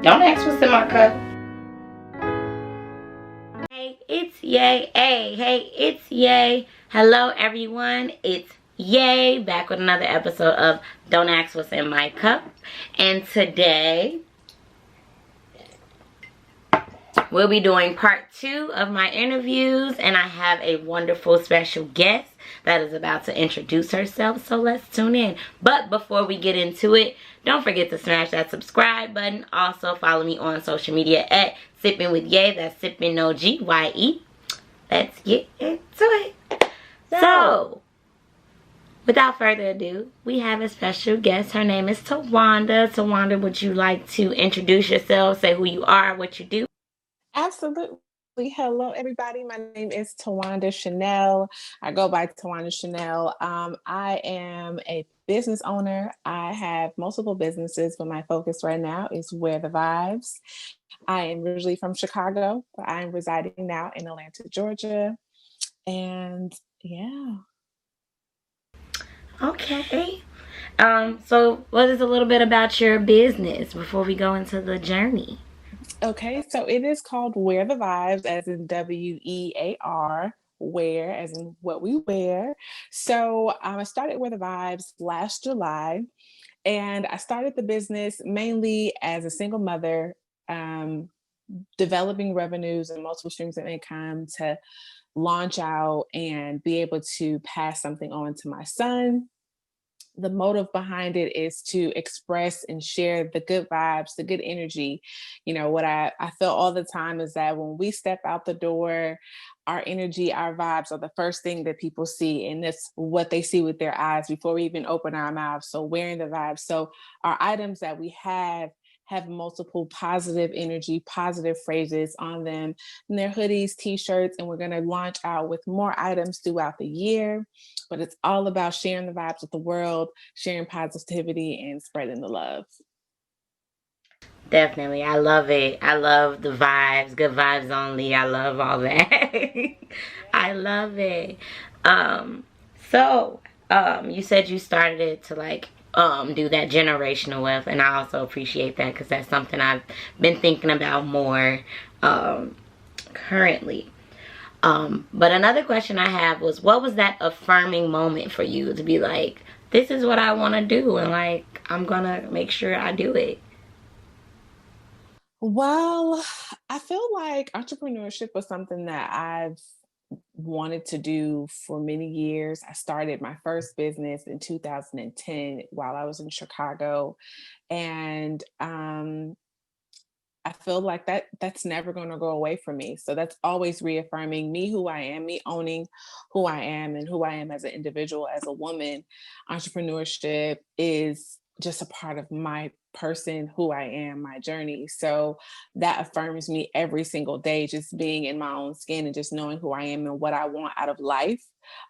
Don't ask what's in my cup. Hey, it's Yay. Hey, it's Yay. Hello, everyone. It's Yay. Back with another episode of Don't Ask What's in My Cup. And today, we'll be doing part 2 of my interviews. And I have a wonderful special guest that is about to introduce herself. So let's tune in. But before we get into it, don't forget to smash that subscribe button. Also, follow me on social media at Sipping with Ye. That's Sipping No G-Y-E. Let's get into it. So, without further ado, we have a special guest. Her name is Tawanda. Tawanda, would you like to introduce yourself? Say who you are, what you do? Absolutely. Hello, everybody. My name is Tawanda Chanel. I go by Tawanda Chanel. I am a business owner. I have multiple businesses, but my focus right now is Where the Vibes. I am originally from Chicago, but I'm residing now in Atlanta, Georgia. And yeah. Okay. So what is a little bit about your business before we go into the journey? Okay, so it is called Wear the Vibes, as in WEAR, wear, as in what we wear. So I started Wear the Vibes last July, and I started the business mainly as a single mother, developing revenues and multiple streams of income to launch out and be able to pass something on to my son. The motive behind it is to express and share the good vibes, the good energy. You know, what I feel all the time is that when we step out the door, our energy, our vibes are the first thing that people see. And that's what they see with their eyes before we even open our mouths. So wearing the vibes. So our items that we have multiple positive energy, positive phrases on them, and they're hoodies, t-shirts, and we're going to launch out with more items throughout the year. But it's all about sharing the vibes with the world, sharing positivity, and spreading the love. Definitely. I love it. I love the vibes. Good vibes only. I love all that. I love it. Um, so, you said you started it to do that generational wealth, and I also appreciate that because that's something I've been thinking about more currently. But another question I have was, what was that affirming moment for you to be like, this is what I want to do, and like I'm gonna make sure I do it? Well, I feel like entrepreneurship was something that I've wanted to do for many years. I started my first business in 2010 while I was in Chicago. And I feel like that's never going to go away from me. So that's always reaffirming me, who I am, me owning who I am and who I am as an individual, as a woman. Entrepreneurship is just a part of my person, who I am, my journey. So that affirms me every single day, just being in my own skin and just knowing who I am and what I want out of life,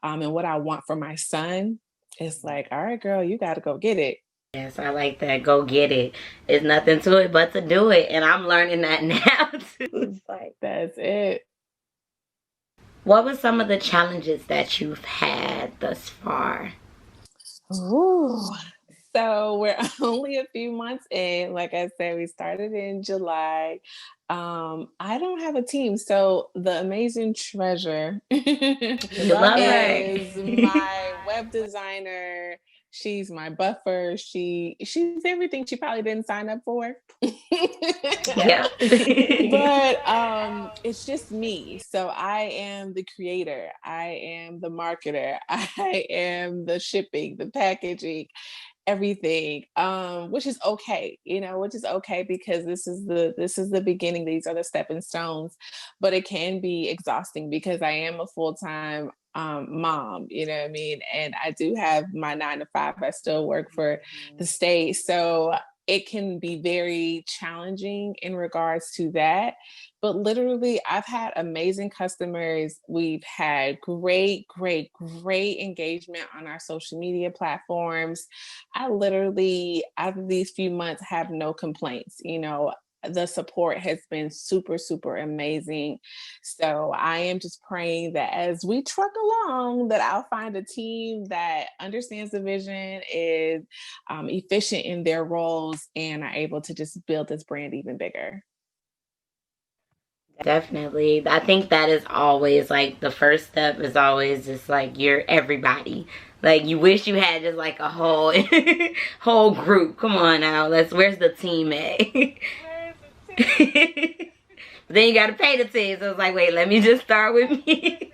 and what I want for my son. It's like, all right, girl, you got to go get it. Yes, I like that. Go get it. There's nothing to it but to do it. And I'm learning that now too. It's like, That's it. what were some of the challenges that you've had thus far? Ooh. So we're only a few months in. Like I said, we started in July. I don't have a team, so the amazing treasure You love her. is my web designer. She's my buffer. She's everything she probably didn't sign up for. Yeah. But it's just me. So I am the creator, I am the marketer, I am the shipping, the packaging, everything, which is okay, which is okay, because this is the beginning. These are the stepping stones. But it can be exhausting because I am a full-time mom, you know what I mean, and I do have my 9 to 5. I still work for the state, so it can be very challenging in regards to that. But literally, I've had amazing customers. We've had great, great, great engagement on our social media platforms. I literally, after these few months, have no complaints. the support has been super, super amazing. So I am just praying that as we truck along, that I'll find a team that understands the vision, is efficient in their roles, and are able to just build this brand even bigger. Definitely. I think that is always like the first step is always just like you're everybody. Like you wish you had just like a whole whole group. Come on now. Where's the team at? Then you gotta pay the team. So it's like, wait, let me just start with me.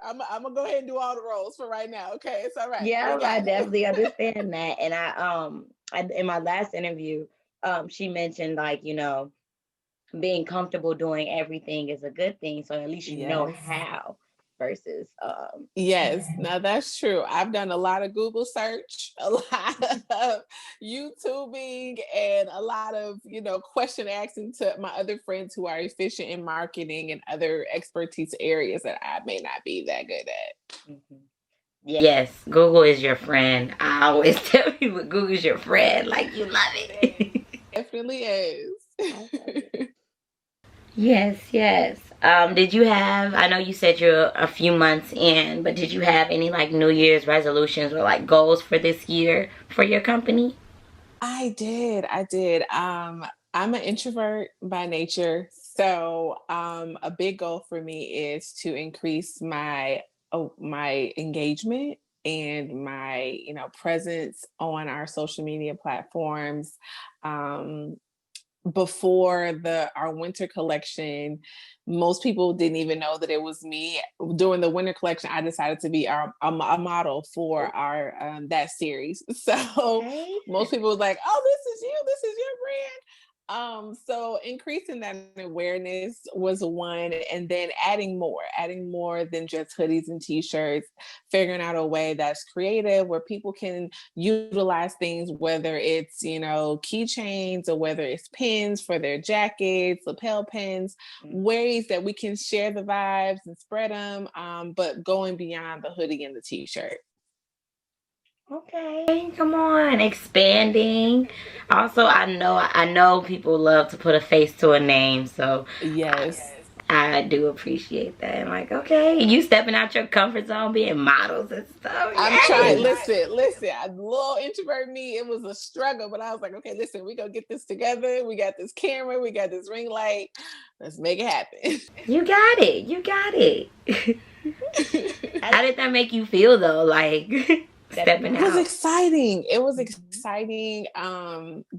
I'm gonna go ahead and do all the roles for right now. Okay, it's all right. Yeah, I definitely understand that. And in my last interview, she mentioned like, being comfortable doing everything is a good thing. So at least you know Yes. how versus Yes, now that's true. I've done a lot of Google search, a lot of YouTubing, and a lot of, question asking to my other friends who are efficient in marketing and other expertise areas that I may not be that good at. Mhm. Yes, Google is your friend. I always tell people Google is your friend. Like you love it. Definitely is. Yes, yes. Did you have, I know you said you're a few months in, but did you have any like New Year's resolutions or like goals for this year for your company? I did. I did. I'm an introvert by nature. So a big goal for me is to increase my engagement and my presence on our social media platforms. Um, Before the our winter collection, most people didn't even know that it was me. During the winter collection, I decided to be a model for our that series. So Okay. most people was like, "Oh, this is you. This is your brand." So increasing that awareness was one, and then adding more than just hoodies and t-shirts, figuring out a way that's creative where people can utilize things, whether it's keychains or whether it's pins for their jackets, lapel pins, ways that we can share the vibes and spread them, but going beyond the hoodie and the t-shirt. Okay, come on, expanding. Also, I know people love to put a face to a name, so Yes. I do appreciate that. I'm like, okay, you stepping out your comfort zone, being models and stuff. I'm trying. Yes. Listen. A little introvert me, it was a struggle, but I was like, okay, listen, we gonna get this together. We got this camera, we got this ring light. Let's make it happen. You got it. You got it. How did that make you feel though? Like stepping It was out. exciting. It was exciting.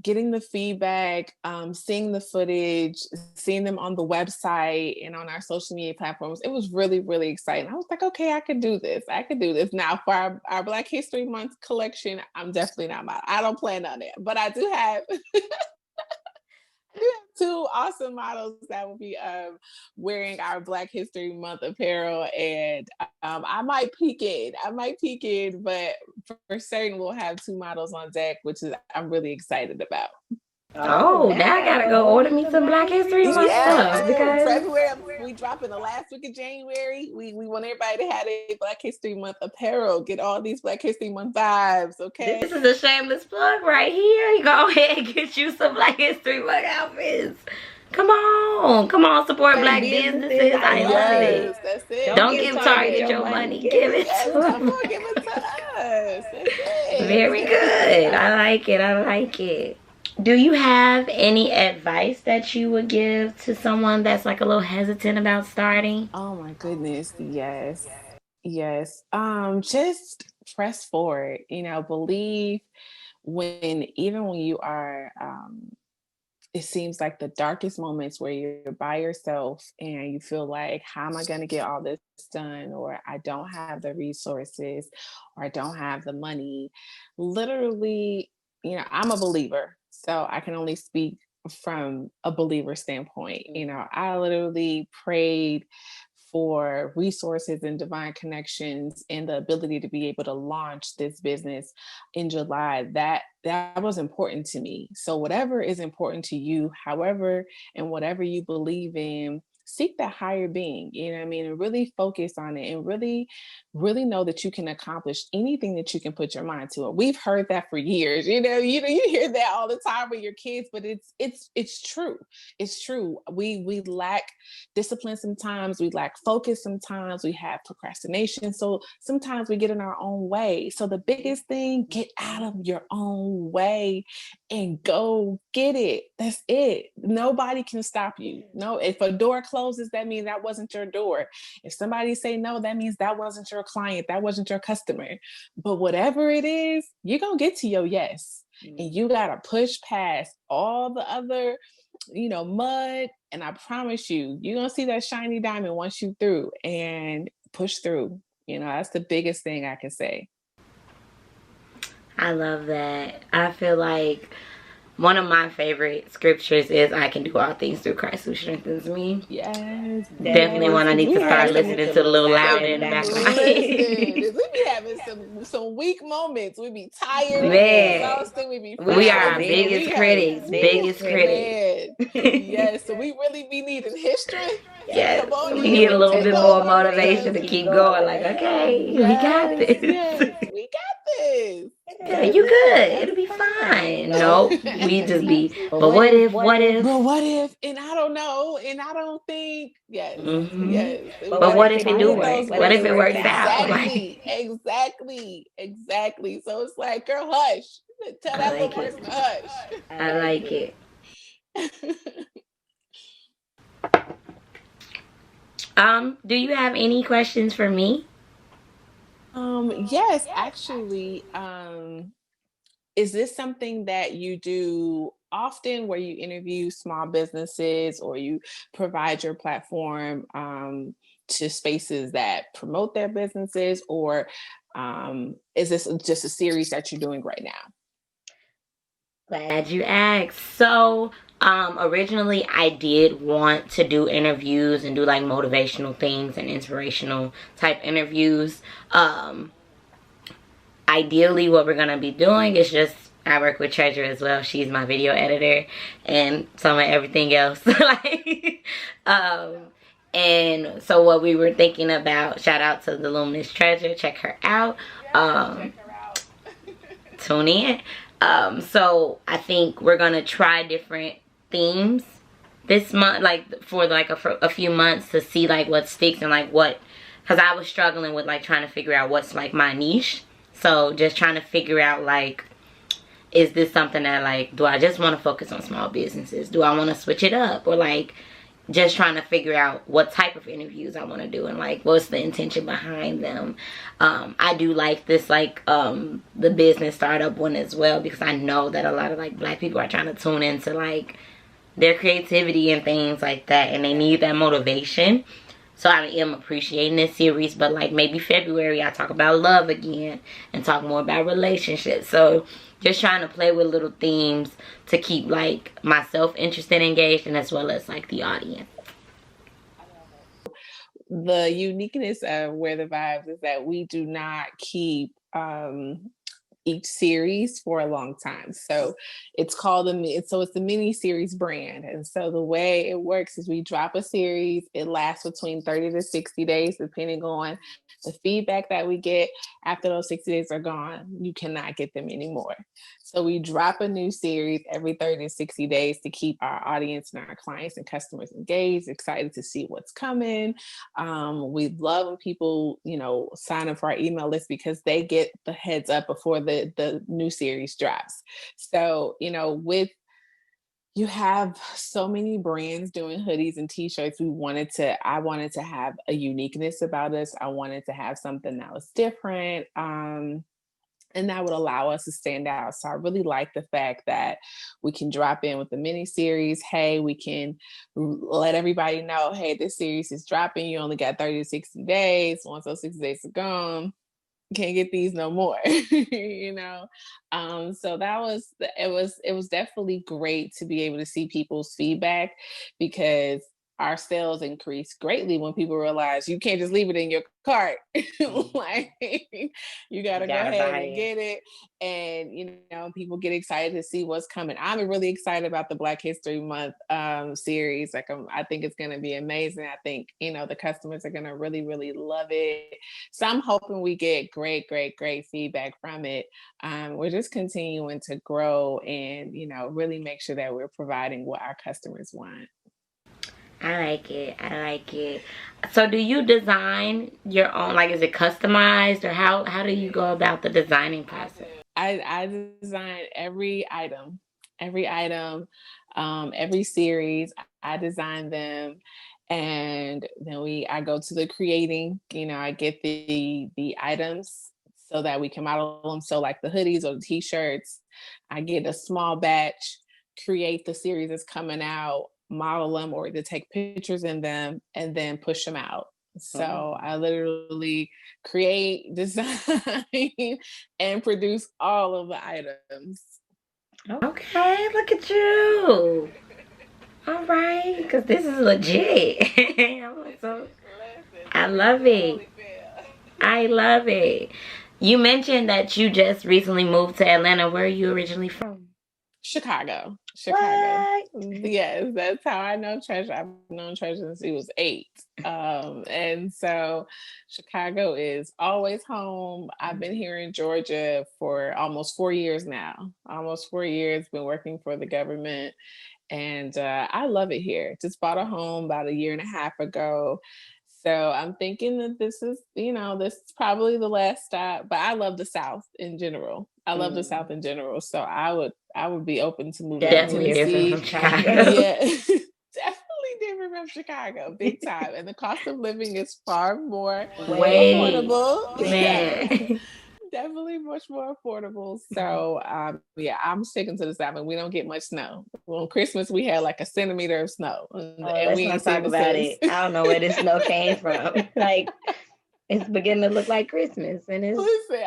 Getting the feedback, seeing the footage, seeing them on the website and on our social media platforms. It was really, really exciting. I was like, okay, I could do this. I could do this. Now for our Black History Month collection, I'm definitely not model. I don't plan on it, but I do have two awesome models that will be wearing our Black History Month apparel, and I might peek in. But for certain, we'll have two models on deck, which is I'm really excited about. Oh, now I gotta go order me some Black History Month stuff because February we drop in the last week of January. We want everybody to have a Black History Month apparel. Get all these Black History Month vibes. Okay, this is a shameless plug right here. You go ahead and get you some Black History Month outfits. Come on, support Black businesses. I love it. That's it. Don't give Target your money. Give it to them. Give it to us. That's it. Very good. I like it. Do you have any advice that you would give to someone that's like a little hesitant about starting? Oh my goodness. Yes. Yes. Just press forward, believe even when you are it seems like the darkest moments where you're by yourself and you feel like, how am I going to get all this done? Or I don't have the resources, or I don't have the money. Literally, I'm a believer, so I can only speak from a believer standpoint. I literally prayed for resources and divine connections and the ability to be able to launch this business in July. That was important to me. So whatever is important to you, however and whatever you believe in, seek that higher being, you know what I mean? And really focus on it and really, really know that you can accomplish anything that you can put your mind to. And we've heard that for years, you hear that all the time with your kids, but it's true. It's true. We lack discipline sometimes, we lack focus sometimes, we have procrastination. So sometimes we get in our own way. So the biggest thing, get out of your own way and go get it. That's it. Nobody can stop you. No, if a door closes, that means that wasn't your door. If somebody say no, that means that wasn't your client, that wasn't your customer. But whatever it is, you're gonna get to your yes. And you gotta push past all the other, mud. And I promise you, you're gonna see that shiny diamond once you through and push through. That's the biggest thing I can say. I love that. I feel like one of my favorite scriptures is I can do all things through Christ who strengthens me. Yes. Definitely one I need to start listening to a little louder in the back of my head. We be having some weak moments. We be tired. Man. We are our biggest critics. Yes. So we really be needing history. Yes. We need a little bit more motivation to keep going. Like, okay, we got this. Yes, we got this. Yeah, you good. It'll be fine. No, we just be, but what if? But what if? And I don't know. And I don't think, yes. But what if it do work? What if it works out? Exactly. So it's like, girl, hush. Tell that little person to hush. I like it. Do you have any questions for me? Yes, actually. Is this something that you do often where you interview small businesses or you provide your platform to spaces that promote their businesses, or is this just a series that you're doing right now? Glad you asked. So originally I did want to do interviews and do like motivational things and inspirational type interviews. Ideally what we're gonna be doing is just, I work with Treasure as well. She's my video editor and some of everything else. And so what we were thinking about, shout out to the Luminous Treasure, check her out. Tune in. So I think we're gonna try different themes this month, like for like a few months, to see like what sticks and like what, because I was struggling with like trying to figure out what's like my niche. So just trying to figure out like, is this something that like, do I just want to focus on small businesses? Do I want to switch it up? Or like just trying to figure out what type of interviews I want to do and like what's the intention behind them. I do like this like the business startup one as well, because I know that a lot of like Black people are trying to tune into like their creativity and things like that, and they need that motivation. So I am appreciating this series, but like maybe February I talk about love again and talk more about relationships. So just trying to play with little themes to keep like myself interested, engaged, and as well as like the audience. The uniqueness of Where the Vibes is that we do not keep each series for a long time. So it's called it's the mini series brand. And so the way it works is we drop a series. It lasts between 30 to 60 days, depending on the feedback that we get. After those 60 days are gone, you cannot get them anymore. So we drop a new series every 30 to 60 days to keep our audience and our clients and customers engaged, excited to see what's coming. We love when people, sign up for our email list, because they get the heads up before the new series drops. So, you have so many brands doing hoodies and t-shirts. I wanted to have a uniqueness about us. I wanted to have something that was different. And that would allow us to stand out. So I really like the fact that we can drop in with the mini series. Hey, we can let everybody know, hey, this series is dropping. You only got 30 to 60 days. Once those 60 days are gone, can't get these no more. So it was definitely great to be able to see people's feedback, because our sales increase greatly when people realize you can't just leave it in your cart. Like, you gotta go ahead and get it. And, you know, people get excited to see what's coming. I'm really excited about the Black History Month series. Like, I think it's going to be amazing. I think, you know, the customers are going to really, really love it. So I'm hoping we get great feedback from it. We're just continuing to grow and, you know, really make sure that we're providing what our customers want. I like it. I like it. So do you design your own, like, is it customized, or how do you go about the designing process? I design every item, every series. I design them, and then I go to the creating. You know, I get the items so that we can model them. So like the hoodies or the t-shirts, I get a small batch, create the series that's coming out, model them or to take pictures in them, and then push them out. So I literally create, design, and produce all of the items. Okay, look at you. All right, because this is legit. I love it. I love it. You mentioned that you just recently moved to Atlanta. Where are you originally from? Chicago. What? Yes, that's how I know Treasure. I've known Treasure since he was 8. And so Chicago is always home. I've been here in Georgia for almost 4 years now. Almost 4 years, been working for the government. And I love it here. Just bought a home about 1.5 years ago. So I'm thinking that this is, you know, this is probably the last stop, but I love the South in general. So I would be open to moving to Definitely different from Chicago. Yeah, definitely different from Chicago, big time. And the cost of living is far more affordable. Man. Definitely much more affordable. So yeah, I'm sticking to the South, and we don't get much snow. On Christmas we had like 1 centimeter of snow. Let's not talk about it. I don't know where this snow came from. Like, it's beginning to look like Christmas, and it's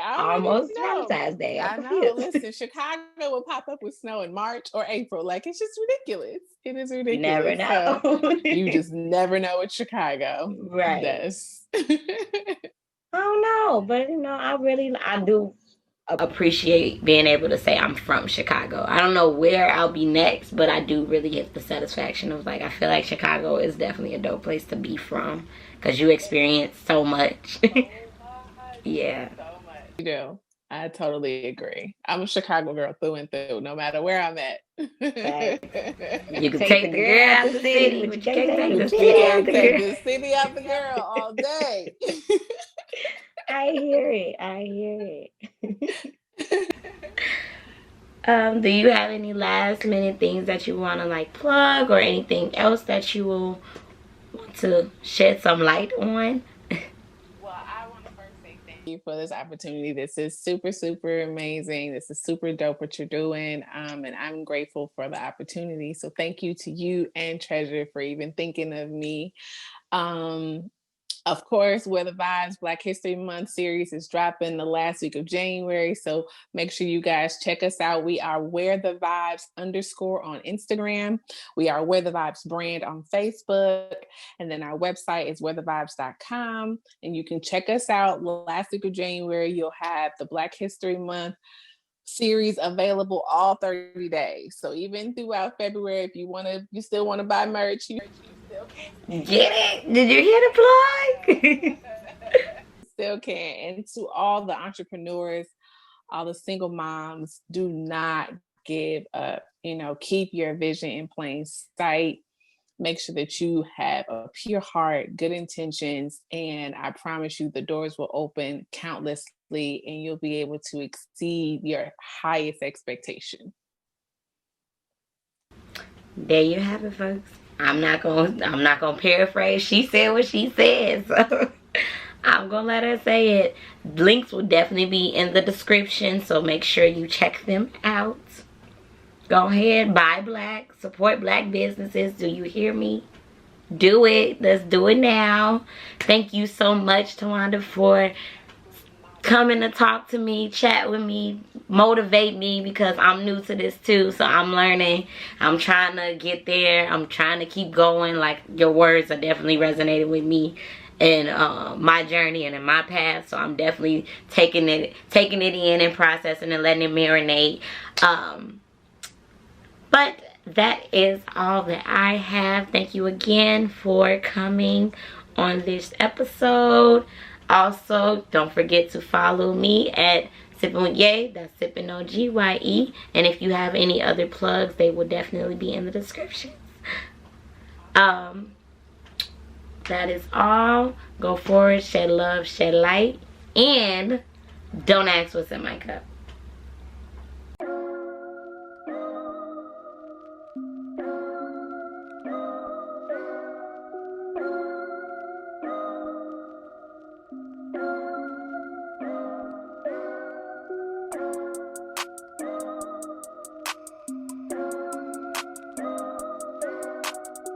almost Valentine's Day. I know. Listen, Chicago will pop up with snow in March or April. Like, it's just ridiculous. It is ridiculous. You never know. So, you just never know with Chicago. Right. Yes. I don't know, but you know, I do appreciate being able to say I'm from Chicago. I don't know where I'll be next, but I do really get the satisfaction of, like, I feel like Chicago is definitely a dope place to be from because you experience so much. Yeah. So much. You do. I totally agree. I'm a Chicago girl through and through, no matter where I'm at. Right. You can take the girl out of the city, but you can't take the city out the girl. Take the city out the girl all day. I hear it. Do you have any last minute things that you want to, like, plug, or anything else that you will want to shed some light on? Well, I want to first say thank you for this opportunity. This is super, super amazing. This is super dope what you're doing. And I'm grateful for the opportunity. So thank you to you and Treasure for even thinking of me. Of course, Where the Vibes Black History Month series is dropping the last week of January. So make sure you guys check us out. We are Where the Vibes _ on Instagram. We are Where the Vibes brand on Facebook. And then our website is wherethevibes.com. And you can check us out. Last week of January, you'll have the Black History Month series available all 30 days. So even throughout February, if you still want to buy merch, you still can. Get it? Did you hear the plug? Still can. And to all the entrepreneurs, all the single moms, do not give up. You know, keep your vision in plain sight. Make sure that you have a pure heart, good intentions, and I promise you the doors will open countlessly and you'll be able to exceed your highest expectation. There you have it, folks. I'm not gonna paraphrase. She said what she said, so I'm gonna let her say it. Links will definitely be in the description, so make sure you check them out. Go ahead, buy black, support black businesses. Do you hear me? Do it. Let's do it now. Thank you so much, Tawanda, for coming to talk to me, chat with me, motivate me, because I'm new to this too. So I'm learning. I'm trying to get there. I'm trying to keep going. Like, your words are definitely resonating with me in my journey and in my path. So I'm definitely taking it in and processing and letting it marinate. But that is all that I have. Thank you again for coming on this episode. Also, don't forget to follow me at Sippin' with Ye. That's Sippin' OGYE. And if you have any other plugs, they will definitely be in the description. That is all. Go forward, shed love, shed light, and don't ask what's in my cup.